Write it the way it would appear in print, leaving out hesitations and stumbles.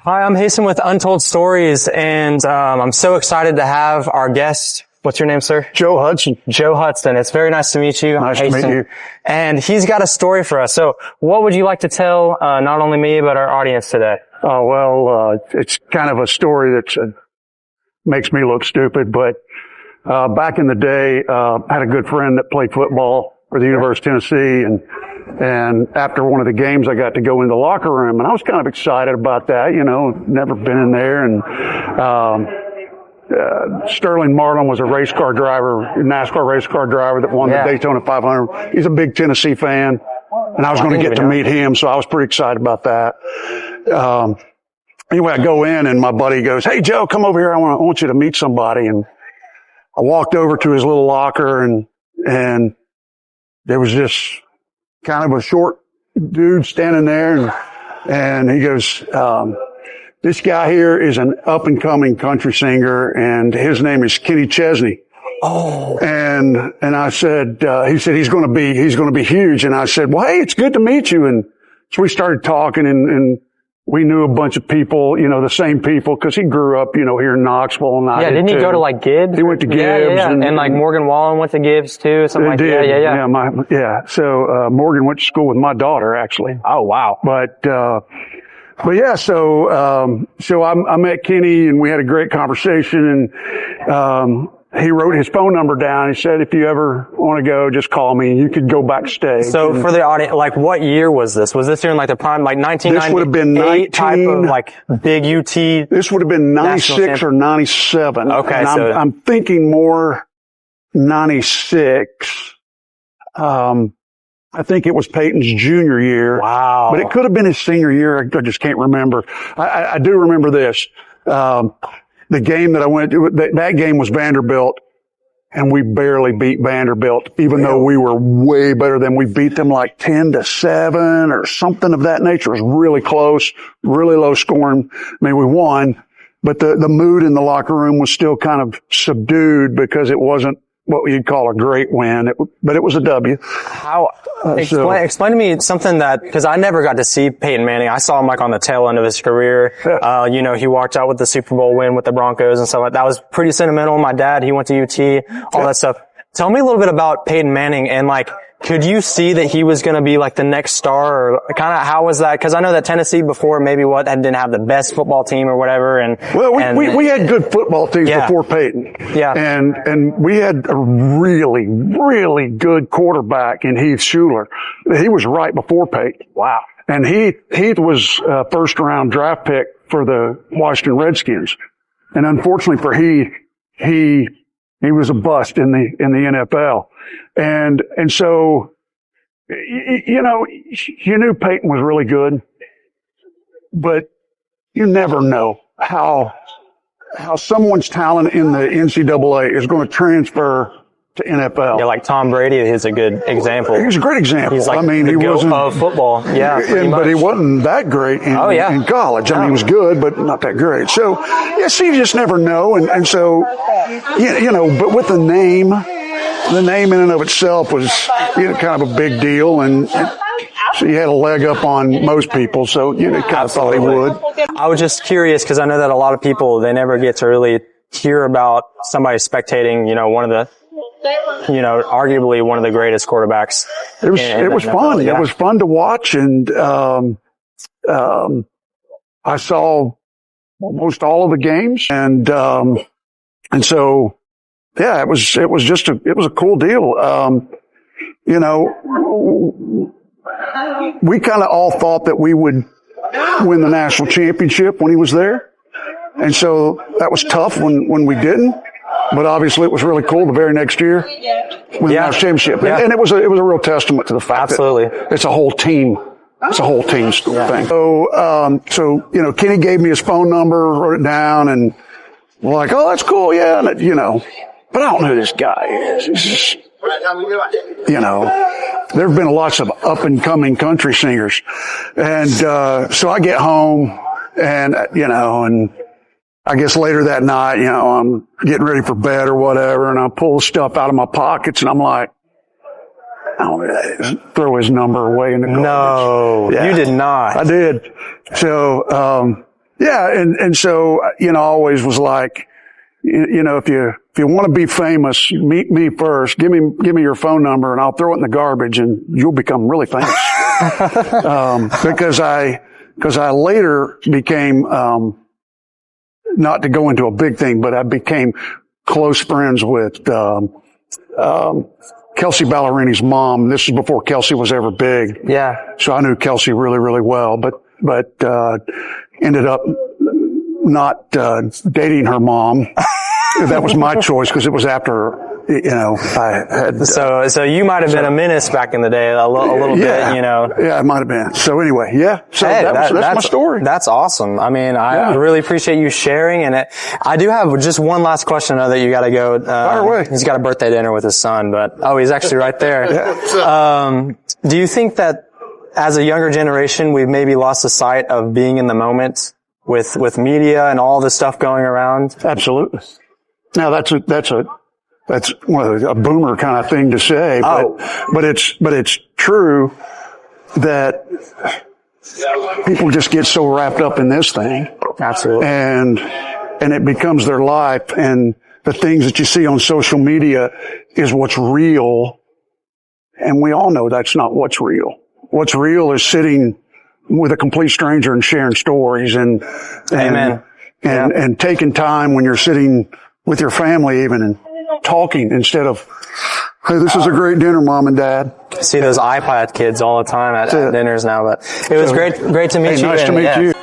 Hi, I'm Hasten with Untold Stories, and I'm so excited to have our guest. What's your name, sir? Joe Hudson. Joe Hudson. It's very nice to meet you. Nice to meet you. And he's got a story for us. So what would you like to tell not only me, but our audience today? Oh, well, it's kind of a story that makes me look stupid, but back in the day, I had a good friend that played football for the University of Tennessee, and after one of the games, I got to go in the locker room, and I was kind of excited about that, never been in there, and Sterling Marlin was a NASCAR race car driver that won the Daytona 500. He's a big Tennessee fan, and I was going to get to meet him, so I was pretty excited about that. Anyway, I go in, and my buddy goes, "Hey, Joe, come over here. I want you to meet somebody." And I walked over to his little locker, and there was this kind of a short dude standing there, and he goes, "This guy here is an up-and-coming country singer, and his name is Kenny Chesney." Oh. And I said, he said, he's going to be huge. And I said, "Well, hey, it's good to meet you." And so we started talking, and we knew a bunch of people, the same people, because he grew up, here in Knoxville. And I didn't he go to like Gibbs? He went to Gibbs. Yeah. And like Morgan Wallen went to Gibbs too, something like that. Yeah. So, Morgan went to school with my daughter, actually. Oh, wow. But yeah, so I met Kenny, and we had a great conversation, and he wrote his phone number down. He said, "If you ever want to go, just call me. You could go backstage." So for the audience, like what year was this? Was this during like the prime, like 1998? This would have been type of like big UT? This would have been 96 or 97. Okay. And so I'm thinking more 96. I think it was Peyton's junior year. Wow. But it could have been his senior year. I just can't remember. I do remember this. The game that I went to, that game was Vanderbilt, and we barely beat Vanderbilt, even though we were way better than we beat them like 10-7 or something of that nature. It was really close, really low scoring. I mean, we won, but the mood in the locker room was still kind of subdued because it wasn't what you'd call a great win, but it was a W. How? Explain to me something because I never got to see Peyton Manning. I saw him like on the tail end of his career. He walked out with the Super Bowl win with the Broncos and stuff like that. That was pretty sentimental. My dad, he went to UT, all that stuff. Tell me a little bit about Peyton Manning and like, could you see that he was going to be like the next star, or kind of how was that? Because I know that Tennessee before maybe didn't have the best football team or whatever. We had good football teams before Peyton. Yeah. And we had a really, really good quarterback in Heath Shuler. He was right before Peyton. Wow. And Heath was a first round draft pick for the Washington Redskins. And unfortunately for Heath, he was a bust in the NFL. And so, you knew Peyton was really good, but you never know how someone's talent in the NCAA is going to transfer to NFL. Yeah, like Tom Brady is a good example. He's a great example. He's like he wasn't of football. Yeah, but he wasn't that great in college. I mean, he was good, but not that great. So, so you just never know. And so, but with the name in and of itself was, kind of a big deal. And so he had a leg up on most people. So, kind of thought he would. I was just curious because I know that a lot of people, they never get to really hear about somebody spectating, one of the, arguably one of the greatest quarterbacks. It was fun. Yeah. It was fun to watch. And, I saw almost all of the games. And so, it was a cool deal. We kind of all thought that we would win the national championship when he was there. And so that was tough when we didn't. But obviously it was really cool the very next year when the national championship. Yeah. And it was a real testament to the fact that it's a whole team. It's a whole team thing. So, Kenny gave me his phone number, wrote it down, and we're like, "Oh, that's cool. Yeah." And but I don't know who this guy is. He's just, there have been lots of up and coming country singers. And, so I get home and, and I guess later that night, I'm getting ready for bed or whatever, and I pull stuff out of my pockets, and I'm like, I don't know, throw his number away in the garbage. No, you did not. I did. So, Yeah. And so, I always was like, if you want to be famous, meet me first. Give me your phone number and I'll throw it in the garbage and you'll become really famous. Because I later became, not to go into a big thing, but I became close friends with, Kelsey Ballerini's mom. This is before Kelsey was ever big. Yeah. So I knew Kelsey really, really well, but ended up not, dating her mom. That was my choice because it was after, I had. So you might have been a menace back in the day, a little bit, Yeah, it might have been. So anyway, yeah. So hey, that's my story. That's awesome. I mean, I really appreciate you sharing. And I do have just one last question. I know that you got to go. Fire away. He's got a birthday dinner with his son, but he's actually right there. Do you think that as a younger generation, we've maybe lost the sight of being in the moment with media and all this stuff going around? Absolutely. Now that's one of a boomer kind of thing to say, but it's true that people just get so wrapped up in this thing. Absolutely. And it becomes their life, and the things that you see on social media is what's real. And we all know that's not what's real. What's real is sitting with a complete stranger and sharing stories and taking time when you're sitting with your family even and talking instead of, hey, this is a great dinner, Mom and Dad. See those iPad kids all the time at dinners now, but it was great to meet you. Nice to meet you.